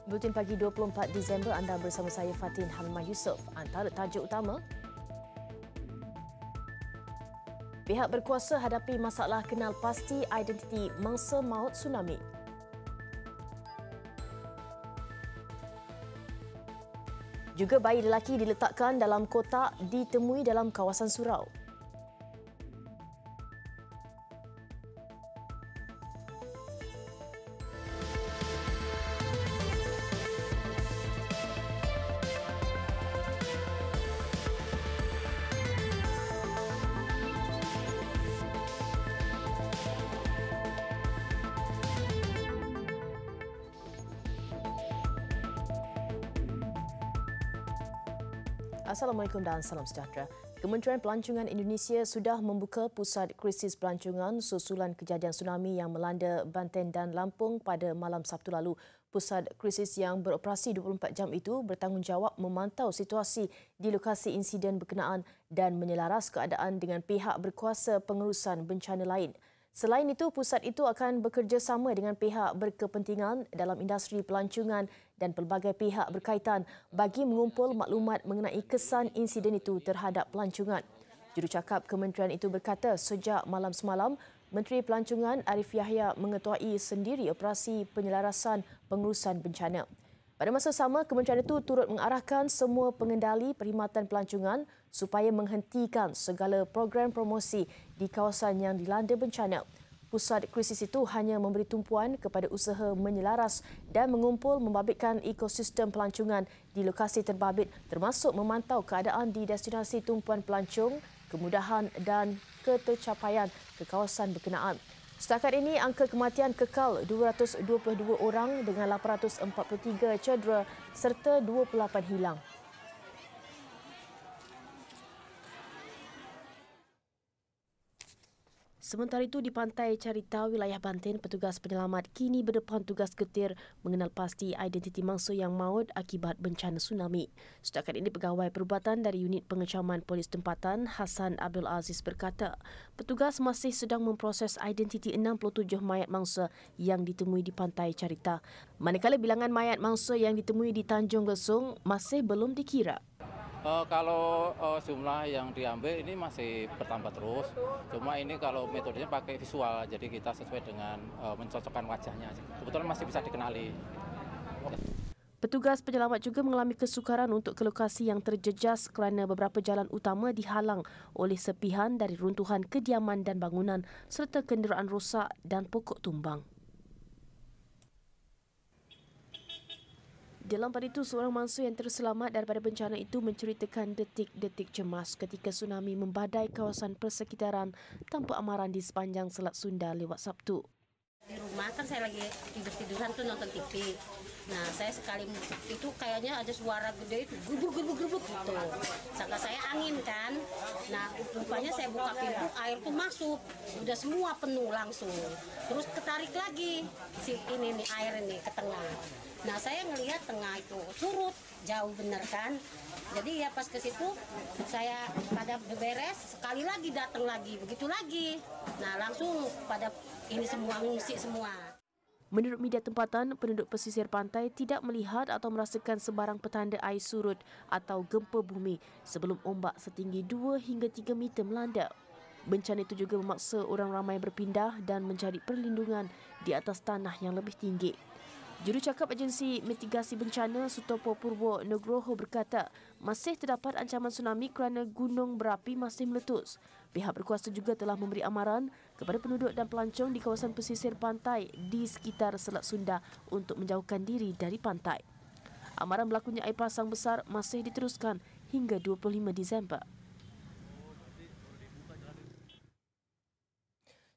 Bulletin pagi 24 Disember anda bersama saya Fatin Halimah Yusof. Antara tajuk utama, pihak berkuasa hadapi masalah kenal pasti identiti mangsa maut tsunami. Juga bayi lelaki diletakkan dalam kotak ditemui dalam kawasan surau. Assalamualaikum dan salam sejahtera. Kementerian Pelancongan Indonesia sudah membuka pusat krisis pelancongan susulan kejadian tsunami yang melanda Banten dan Lampung pada malam Sabtu lalu. Pusat krisis yang beroperasi 24 jam itu bertanggungjawab memantau situasi di lokasi insiden berkenaan dan menyelaras keadaan dengan pihak berkuasa pengurusan bencana lain. Selain itu, pusat itu akan bekerjasama dengan pihak berkepentingan dalam industri pelancongan dan pelbagai pihak berkaitan bagi mengumpul maklumat mengenai kesan insiden itu terhadap pelancongan. Jurucakap kementerian itu berkata sejak malam semalam, Menteri Pelancongan Arif Yahya mengetuai sendiri operasi penyelarasan pengurusan bencana. Pada masa sama, kementerian itu turut mengarahkan semua pengendali perkhidmatan pelancongan supaya menghentikan segala program promosi di kawasan yang dilanda bencana. Pusat krisis itu hanya memberi tumpuan kepada usaha menyelaras dan mengumpul membabitkan ekosistem pelancongan di lokasi terbabit termasuk memantau keadaan di destinasi tumpuan pelancong, kemudahan dan ketercapaian ke kawasan berkenaan. Setakat ini, angka kematian kekal 222 orang dengan 843 cedera serta 28 hilang. Sementara itu, di Pantai Carita, wilayah Banten, petugas penyelamat kini berdepan tugas getir mengenal pasti identiti mangsa yang maut akibat bencana tsunami. Setakat ini, pegawai perubatan dari Unit Pengecaman Polis Tempatan, Hassan Abdul Aziz berkata, petugas masih sedang memproses identiti 67 mayat mangsa yang ditemui di Pantai Carita. Manakala bilangan mayat mangsa yang ditemui di Tanjung Lesung masih belum dikira. Kalau jumlah yang diambil ini masih bertambah terus. Cuma ini kalau metodenya pakai visual, jadi kita sesuai dengan mencocokkan wajahnya. Kebetulan masih bisa dikenali. Petugas penyelamat juga mengalami kesukaran untuk ke lokasi yang terjejas kerana beberapa jalan utama dihalang oleh sepihan dari runtuhan kediaman dan bangunan serta kenderaan rosak dan pokok tumbang. Dalam pada itu, seorang mangsa yang terselamat daripada bencana itu menceritakan detik-detik cemas ketika tsunami membadai kawasan persekitaran tanpa amaran di sepanjang Selat Sunda lewat Sabtu. Di rumah kan saya lagi tidur-tiduran tuh nonton TV. Nah, saya sekali itu kayaknya ada suara gede itu gerbuk gitu. Sangka saya angin kan. Nah, rupanya saya buka pintu, air tuh masuk. Udah semua penuh langsung. Terus ketarik lagi si ini nih air ini ke tengah. Nah, saya ngelihat tengah itu surut, jauh bener kan. Jadi ya pas ke situ saya pada beberes, sekali lagi datang lagi, begitu lagi. Nah, langsung pada ini semua ngungsi semua. Menurut media tempatan, penduduk pesisir pantai tidak melihat atau merasakan sebarang petanda air surut atau gempa bumi sebelum ombak setinggi 2 hingga 3 meter melanda. Bencana itu juga memaksa orang ramai berpindah dan mencari perlindungan di atas tanah yang lebih tinggi. Jurucakap Agensi Mitigasi Bencana Sutopo Purwo Nugroho berkata masih terdapat ancaman tsunami kerana gunung berapi masih meletus. Pihak berkuasa juga telah memberi amaran kepada penduduk dan pelancong di kawasan pesisir pantai di sekitar Selat Sunda untuk menjauhkan diri dari pantai. Amaran berlakunya air pasang besar masih diteruskan hingga 25 Disember.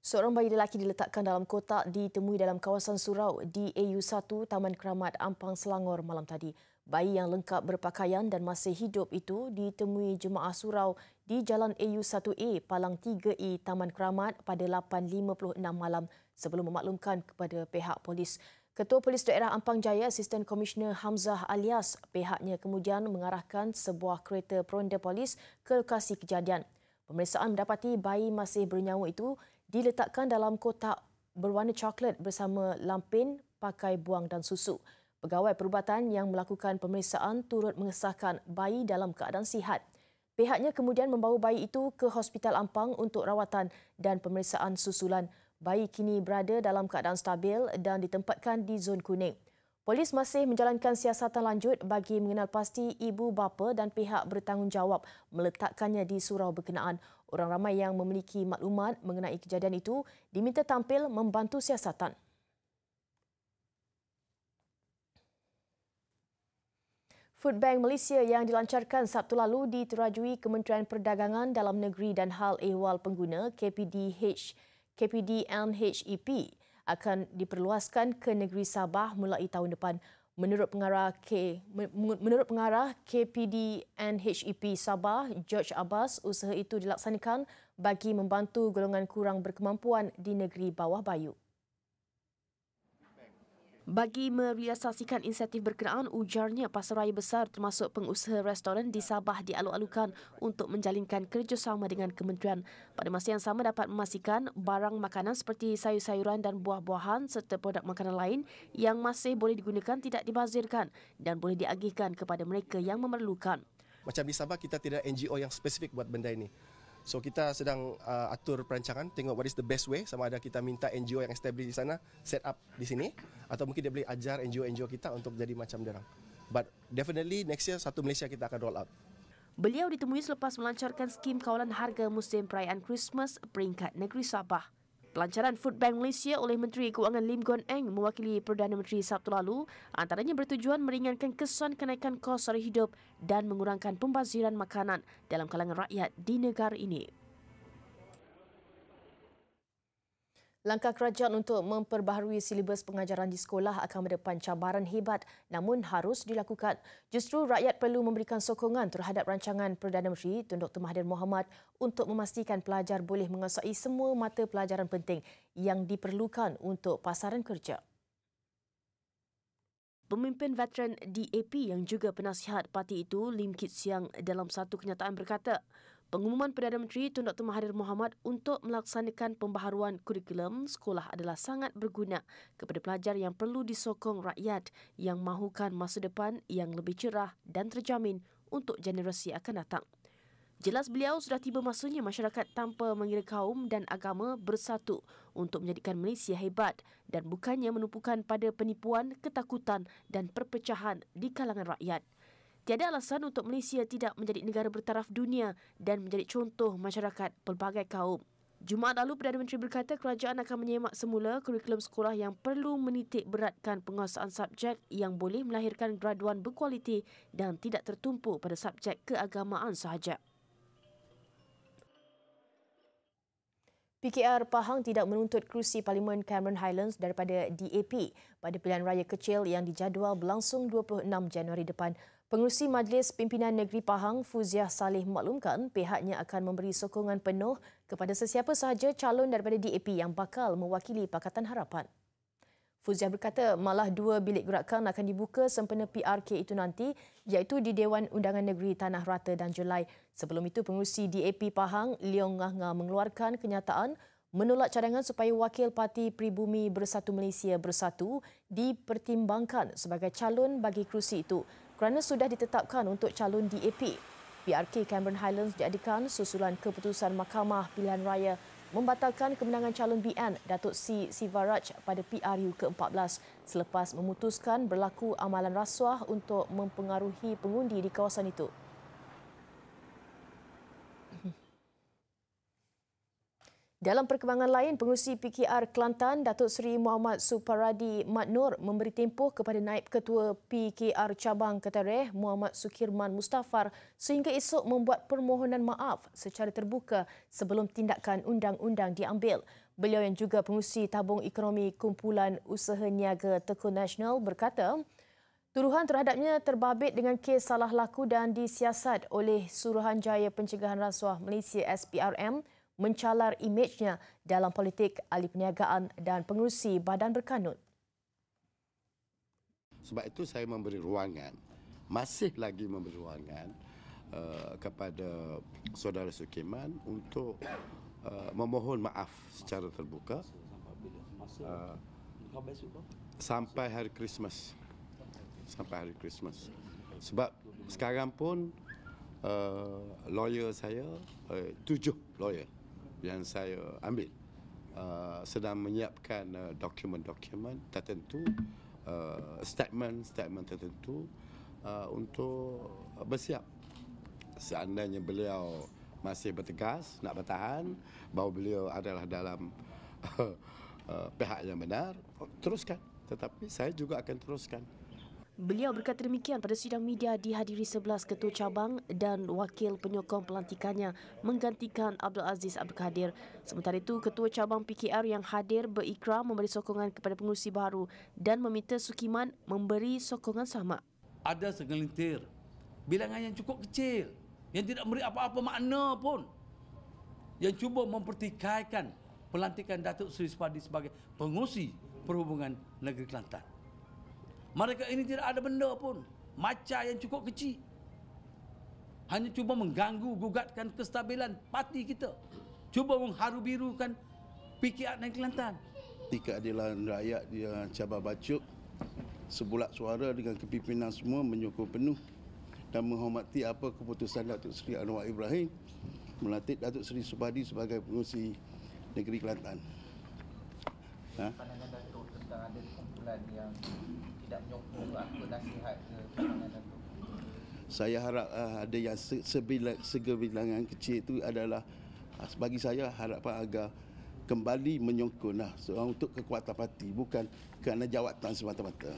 Seorang bayi lelaki diletakkan dalam kotak ditemui dalam kawasan surau di AU1 Taman Keramat Ampang Selangor malam tadi. Bayi yang lengkap berpakaian dan masih hidup itu ditemui jemaah surau di Jalan AU1A Palang 3E Taman Keramat pada 8.56 malam sebelum memaklumkan kepada pihak polis. Ketua Polis Daerah Ampang Jaya, Asisten Komisioner Hamzah alias, pihaknya kemudian mengarahkan sebuah kereta peronda polis ke lokasi kejadian. Pemeriksaan mendapati bayi masih bernyawa itu diletakkan dalam kotak berwarna coklat bersama lampin, pakai buang dan susu. Pegawai perubatan yang melakukan pemeriksaan turut mengesahkan bayi dalam keadaan sihat. Pihaknya kemudian membawa bayi itu ke Hospital Ampang untuk rawatan dan pemeriksaan susulan. Bayi kini berada dalam keadaan stabil dan ditempatkan di zon kuning. Polis masih menjalankan siasatan lanjut bagi mengenal pasti ibu bapa dan pihak bertanggungjawab meletakkannya di surau berkenaan. Orang ramai yang memiliki maklumat mengenai kejadian itu diminta tampil membantu siasatan. Food Bank Malaysia yang dilancarkan Sabtu lalu diterajui Kementerian Perdagangan Dalam Negeri dan Hal Ehwal Pengguna KPDNHEP akan diperluaskan ke negeri Sabah mulai tahun depan. Menurut pengarah KPDNHEP Sabah, George Abbas, usaha itu dilaksanakan bagi membantu golongan kurang berkemampuan di negeri bawah bayu. Bagi merealisasikan insentif berkenaan, ujarnya pasaraya besar termasuk pengusaha restoran di Sabah dialuk-alukan untuk menjalinkan kerjasama dengan kementerian. Pada masa yang sama dapat memastikan barang makanan seperti sayur-sayuran dan buah-buahan serta produk makanan lain yang masih boleh digunakan tidak dibazirkan dan boleh diagihkan kepada mereka yang memerlukan. Macam di Sabah kita tidak NGO yang spesifik buat benda ini. So kita sedang atur perancangan, tengok what is the best way, sama ada kita minta NGO yang establish di sana, set up di sini, atau mungkin dia boleh ajar NGO kita untuk jadi macam derang. But definitely next year satu Malaysia kita akan roll out. Beliau ditemui selepas melancarkan skim kawalan harga musim perayaan Christmas peringkat negeri Sabah. Pelancaran Food Bank Malaysia oleh Menteri Keuangan Lim Guan Eng mewakili Perdana Menteri Sabtu lalu antaranya bertujuan meringankan kesan kenaikan kos sara hidup dan mengurangkan pembaziran makanan dalam kalangan rakyat di negara ini. Langkah kerajaan untuk memperbaharui silibus pengajaran di sekolah akan mendepan cabaran hebat namun harus dilakukan. Justru rakyat perlu memberikan sokongan terhadap rancangan Perdana Menteri Tun Dr. Mahathir Mohamad untuk memastikan pelajar boleh menguasai semua mata pelajaran penting yang diperlukan untuk pasaran kerja. Pemimpin veteran DAP yang juga penasihat parti itu, Lim Kit Siang, dalam satu kenyataan berkata, pengumuman Perdana Menteri Tun Dr. Mahathir Mohamad untuk melaksanakan pembaharuan kurikulum sekolah adalah sangat berguna kepada pelajar yang perlu disokong rakyat yang mahukan masa depan yang lebih cerah dan terjamin untuk generasi akan datang. Jelas beliau sudah tiba masanya masyarakat tanpa mengira kaum dan agama bersatu untuk menjadikan Malaysia hebat dan bukannya menumpukan pada penipuan, ketakutan dan perpecahan di kalangan rakyat. Tiada alasan untuk Malaysia tidak menjadi negara bertaraf dunia dan menjadi contoh masyarakat pelbagai kaum. Jumaat lalu, Perdana Menteri berkata kerajaan akan menyemak semula kurikulum sekolah yang perlu menitik beratkan penguasaan subjek yang boleh melahirkan graduan berkualiti dan tidak tertumpu pada subjek keagamaan sahaja. PKR Pahang tidak menuntut kerusi Parlimen Cameron Highlands daripada DAP pada pilihan raya kecil yang dijadual berlangsung 26 Januari depan. Pengerusi Majlis Pimpinan Negeri Pahang, Fuziah Saleh memaklumkan pihaknya akan memberi sokongan penuh kepada sesiapa sahaja calon daripada DAP yang bakal mewakili Pakatan Harapan. Fuziah berkata malah 2 bilik gerakan akan dibuka sempena PRK itu nanti, iaitu di Dewan Undangan Negeri Tanah Rata dan Julai. Sebelum itu, pengerusi DAP Pahang, Leong Ngah Ngah mengeluarkan kenyataan menolak cadangan supaya wakil Parti Pribumi Bersatu Malaysia Bersatu dipertimbangkan sebagai calon bagi kerusi itu kerana sudah ditetapkan untuk calon DAP. PRK Cameron Highlands diadakan susulan keputusan Mahkamah Pilihan Raya membatalkan kemenangan calon BN Datuk C. Sivaraj pada PRU ke-14 selepas memutuskan berlaku amalan rasuah untuk mempengaruhi pengundi di kawasan itu. Dalam perkembangan lain, pengerusi PKR Kelantan, Datuk Seri Muhammad Suparadi Mat Nur memberi tempoh kepada Naib Ketua PKR Cabang Ketereh, Muhammad Sukirman Mustafar sehingga esok membuat permohonan maaf secara terbuka sebelum tindakan undang-undang diambil. Beliau yang juga pengerusi Tabung Ekonomi Kumpulan Usaha Niaga Tekun Nasional berkata, tuduhan terhadapnya terbabit dengan kes salah laku dan disiasat oleh Suruhanjaya Pencegahan Rasuah Malaysia SPRM mencalar imejnya dalam politik, ahli perniagaan dan pengerusi badan berkanun. Sebab itu saya memberi ruangan, masih lagi memberi ruangan kepada saudara Sukirman untuk memohon maaf secara terbuka sampai hari Christmas. sampai hari Christmas. Sebab sekarang pun lawyer saya, 7 lawyer yang saya ambil sedang menyiapkan dokumen-dokumen tertentu, statement tertentu untuk bersiap. Seandainya beliau masih bertegas nak bertahan, bahawa beliau adalah dalam pihak yang benar, teruskan. Tetapi saya juga akan teruskan. Beliau berkata demikian pada sidang media dihadiri 11 ketua cabang dan wakil penyokong pelantikannya menggantikan Abdul Aziz Abdul Kadir. Sementara itu, ketua cabang PKR yang hadir berikrar memberi sokongan kepada pengurusi baru dan meminta Sukiman memberi sokongan sama. Ada segelintir bilangan yang cukup kecil yang tidak memberi apa-apa makna pun yang cuba mempertikaikan pelantikan Datuk Seri Supadi sebagai pengurusi perhubungan negeri Kelantan. Mereka ini tidak ada benda pun, macam yang cukup kecil. Hanya cuba mengganggu, gugatkan kestabilan parti kita. Cuba mengharu-birukan PKR negeri Kelantan. Keadilan rakyat dia cabar bacuk, sebulat suara dengan kepimpinan semua menyokong penuh dan menghormati apa keputusan Datuk Seri Anwar Ibrahim melantik Datuk Seri Supadi sebagai pengurusi negeri Kelantan. Pandangan Datuk tentang ada kumpulan yang tidak menyokong apa nasihat ke pandangan Datuk? Saya harap ada yang segebilangan kecil itu adalah, bagi saya harapan agar kembali menyokong untuk kekuatan parti, bukan kerana jawatan semata-mata.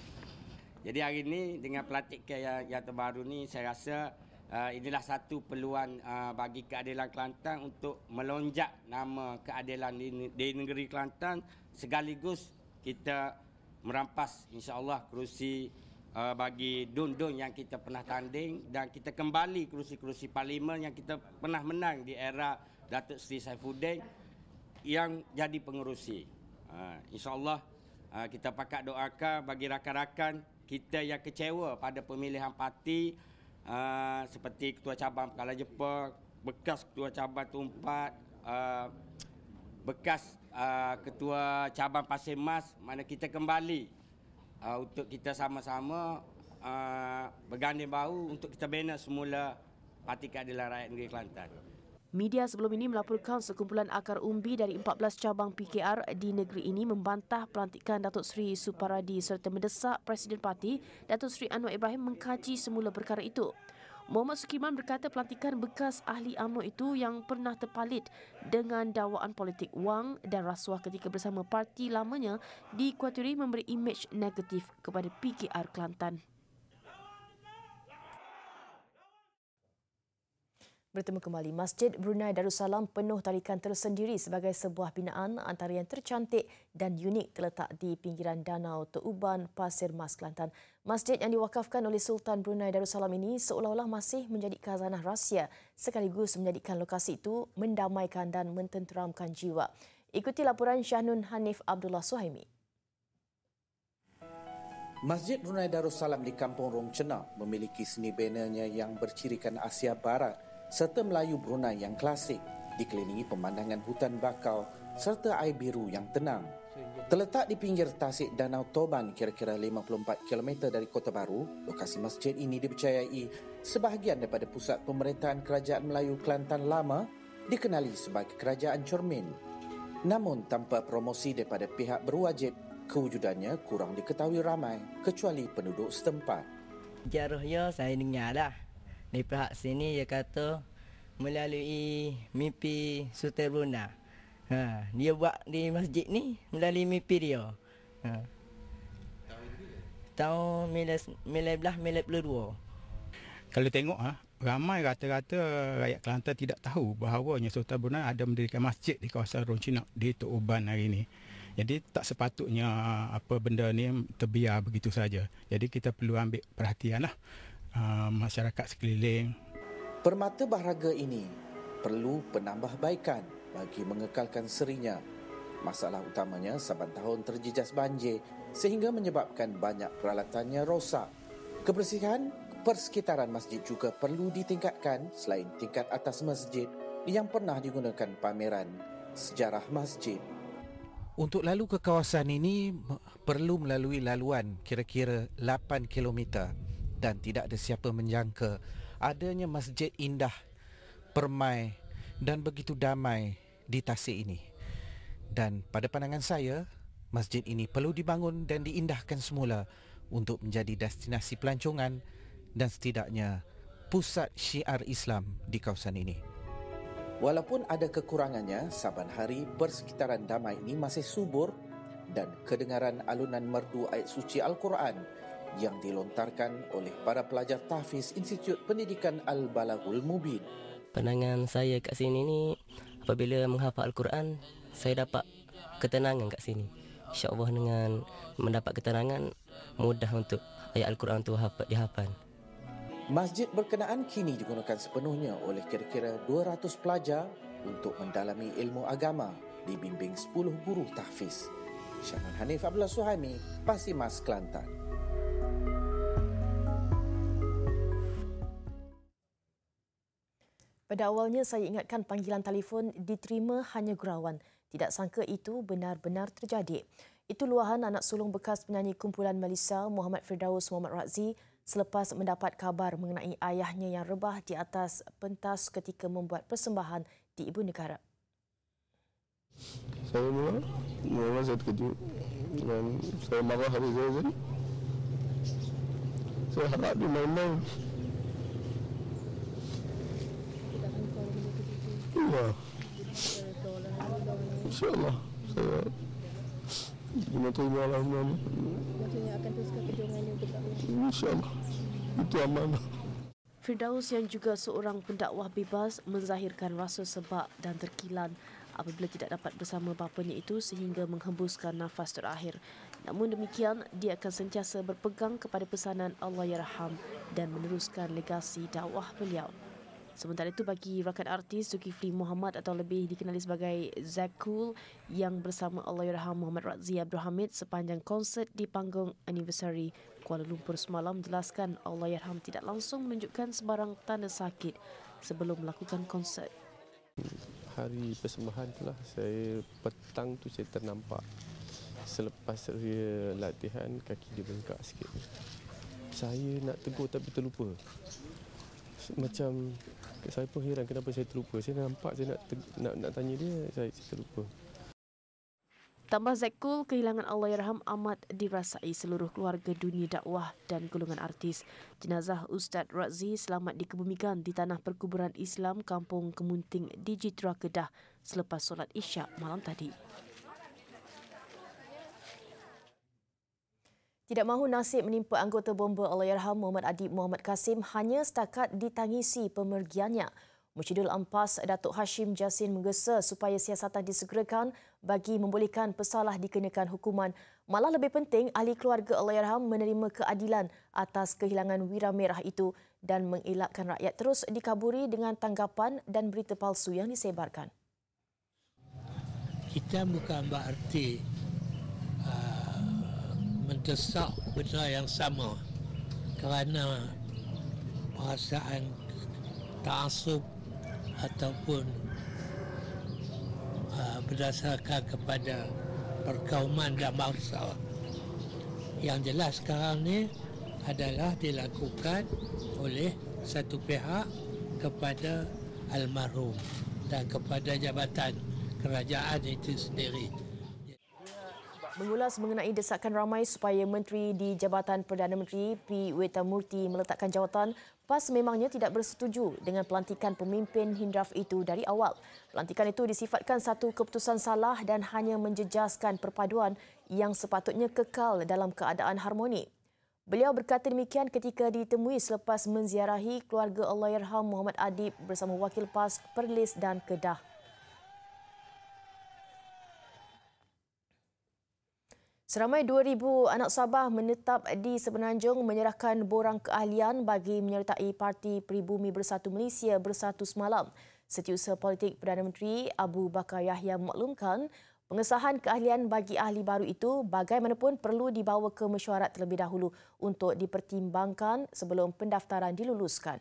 Jadi hari ini dengan pelantikan yang terbaru ni, saya rasa inilah satu peluang bagi keadilan Kelantan untuk melonjak nama keadilan di negeri Kelantan, sekaligus kita merampas insya-Allah kerusi bagi dun-dun yang kita pernah tanding dan kita kembali kerusi-kerusi parlimen yang kita pernah menang di era Datuk Seri Saifuddin yang jadi pengerusi. InsyaAllah kita pakat doakan bagi rakan-rakan kita yang kecewa pada pemilihan parti seperti Ketua Cabang Pekala Jepang, bekas Ketua Cabang Tumpat, bekas Ketua Cabang Pasir Mas, mana kita kembali untuk kita sama-sama berganding bahu untuk kita bina semula Parti Keadilan Rakyat Negeri Kelantan. Media sebelum ini melaporkan sekumpulan akar umbi dari 14 cabang PKR di negeri ini membantah pelantikan Datuk Seri Suparadi serta mendesak Presiden Parti Datuk Seri Anwar Ibrahim mengkaji semula perkara itu. Muhammad Sukiman berkata pelantikan bekas ahli UMNO itu yang pernah terpalit dengan dakwaan politik wang dan rasuah ketika bersama parti lamanya dikuatiri memberi imej negatif kepada PKR Kelantan. Bertemu kembali, Masjid Brunei Darussalam penuh tarikan tersendiri sebagai sebuah binaan antara yang tercantik dan unik terletak di pinggiran Danau Teuban, Pasir Mas, Kelantan. Masjid yang diwakafkan oleh Sultan Brunei Darussalam ini seolah-olah masih menjadi khazanah rahsia sekaligus menjadikan lokasi itu mendamaikan dan mententeramkan jiwa. Ikuti laporan Syahnun Hanif Abdullah Suhaimi. Masjid Brunei Darussalam di Kampung Rong Cenak memiliki seni bannernya yang bercirikan Asia Barat serta Melayu Brunei yang klasik, dikelilingi pemandangan hutan bakau serta air biru yang tenang. Terletak di pinggir tasik Danau Toban kira-kira 54 km dari Kota Baru, lokasi masjid ini dipercayai sebahagian daripada pusat pemerintahan Kerajaan Melayu Kelantan lama dikenali sebagai Kerajaan Cermin. Namun tanpa promosi daripada pihak berwajib, kewujudannya kurang diketahui ramai kecuali penduduk setempat. Sejarahnya saya dengar lah. Di pihak sini dia kata melalui mimpi Sultan Brunei. Dia buat di masjid ni melalui mimpi dia. Tahun 1992. Kalau tengok ramai rata-rata rakyat Kelantan tidak tahu bahawanya Sultan Brunei ada mendirikan masjid di kawasan Rong Cenak di Teuban hari ini. Jadi tak sepatutnya apa benda ni terbiar begitu saja. Jadi kita perlu ambil perhatianlah masyarakat sekeliling. Permata Bahraga ini perlu penambahbaikan bagi mengekalkan serinya. Masalah utamanya saban tahun terjejas banjir sehingga menyebabkan banyak peralatannya rosak. Kebersihan persekitaran masjid juga perlu ditingkatkan selain tingkat atas masjid yang pernah digunakan pameran sejarah masjid. Untuk lalu ke kawasan ini perlu melalui laluan kira-kira 8 km dan tidak ada siapa menjangka adanya masjid indah, permai dan begitu damai di Tasik ini. Dan pada pandangan saya, masjid ini perlu dibangun dan diindahkan semula untuk menjadi destinasi pelancongan dan setidaknya pusat syiar Islam di kawasan ini. Walaupun ada kekurangannya, saban hari persekitaran damai ini masih subur dan kedengaran alunan merdu ayat suci Al-Quran yang dilontarkan oleh para pelajar tahfiz Institut Pendidikan Al-Balaghul Mubin. Pandangan saya kat sini ni, apabila menghafal Al-Quran, saya dapat ketenangan kat sini. InsyaAllah dengan mendapat ketenangan, mudah untuk ayat Al-Quran itu dihafal. Masjid berkenaan kini digunakan sepenuhnya oleh kira-kira 200 pelajar untuk mendalami ilmu agama dibimbing 10 guru tahfiz. Syanan Hanif Abdullah Suhaimi, Pasimas, Kelantan. Pada awalnya saya ingatkan panggilan telefon diterima hanya gurauan. Tidak sangka itu benar-benar terjadi. Itu luahan anak sulung bekas penyanyi kumpulan Melissa Muhammad Firdaus Muhammad Razzi selepas mendapat kabar mengenai ayahnya yang rebah di atas pentas ketika membuat persembahan di ibu negara. Saya memang saya terkejut dan saya marah habis saya. Saya harap dia main-main. Ya. InsyaAllah saya guna terima Alhamdulillah. Maksudnya akan teruskan perjuangannya untuk dakwah. InsyaAllah. Itu amanah. Firdaus yang juga seorang pendakwah bebas menzahirkan rasa sebab dan terkilan apabila tidak dapat bersama bapanya itu sehingga menghembuskan nafas terakhir. Namun demikian, dia akan sentiasa berpegang kepada pesanan Allahyarham dan meneruskan legasi dakwah beliau. Sementara itu bagi rakan artis Zulkifli Muhammad atau lebih dikenali sebagai Zakul yang bersama Allahyarham Muhammad Razzi Abdul Hamid sepanjang konsert di panggung Anniversary Kuala Lumpur semalam menjelaskan Allahyarham tidak langsung menunjukkan sebarang tanda sakit sebelum melakukan konsert. Hari persembahan itulah saya petang tu saya ternampak selepas saya latihan kaki dia bengkak sikit. Saya nak tegur tapi terlupa. Macam saya pun heran kenapa saya terlupa. Saya nampak saya nak tanya dia, saya terlupa. Tambah Zakul, kehilangan Allahyarham amat dirasai seluruh keluarga dunia dakwah dan golongan artis. Jenazah Ustaz Razzi selamat dikebumikan di tanah perkuburan Islam Kampung Kemunting di Jitra Kedah selepas solat Isyak malam tadi. Tidak mahu nasib menimpa anggota bomba Allahyarham Muhammad Adib Muhammad Kasim hanya setakat ditangisi pemergiannya. Musyidul Ampas Datuk Hashim Jassin menggesa supaya siasatan disegerakan bagi membolehkan pesalah dikenakan hukuman. Malah lebih penting, ahli keluarga Allahyarham menerima keadilan atas kehilangan wira merah itu dan mengelakkan rakyat terus dikaburi dengan tanggapan dan berita palsu yang disebarkan. Kita bukan berarti mendesak benda yang sama kerana perasaan ta'assub ataupun berdasarkan kepada perkauman dan bangsa. Yang jelas sekarang ni adalah dilakukan oleh satu pihak kepada almarhum dan kepada jabatan kerajaan itu sendiri. Mengulas mengenai desakan ramai supaya Menteri di Jabatan Perdana Menteri P. Wetamurti meletakkan jawatan, PAS memangnya tidak bersetuju dengan pelantikan pemimpin Hindraf itu dari awal. Pelantikan itu disifatkan satu keputusan salah dan hanya menjejaskan perpaduan yang sepatutnya kekal dalam keadaan harmoni. Beliau berkata demikian ketika ditemui selepas menziarahi keluarga Allahyarham Muhammad Adib bersama Wakil PAS Perlis dan Kedah. Seramai 2,000 anak Sabah menetap di Semenanjung menyerahkan borang keahlian bagi menyertai Parti Peribumi Bersatu Malaysia Bersatu semalam. Setiausaha Politik Perdana Menteri Abu Bakar Yahya memaklumkan pengesahan keahlian bagi ahli baru itu bagaimanapun perlu dibawa ke mesyuarat terlebih dahulu untuk dipertimbangkan sebelum pendaftaran diluluskan.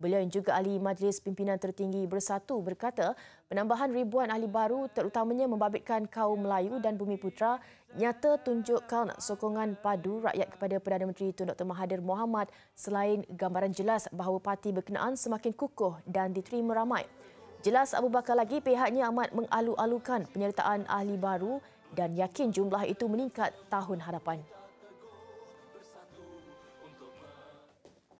Beliau yang juga ahli Majlis Pimpinan Tertinggi Bersatu berkata penambahan ribuan ahli baru terutamanya membabitkan kaum Melayu dan Bumiputera nyata tunjukkan sokongan padu rakyat kepada Perdana Menteri Tun Dr. Mahathir Mohamad selain gambaran jelas bahawa parti berkenaan semakin kukuh dan diterima ramai. Jelas Abu Bakar lagi pihaknya amat mengalu-alukan penyertaan ahli baru dan yakin jumlah itu meningkat tahun hadapan.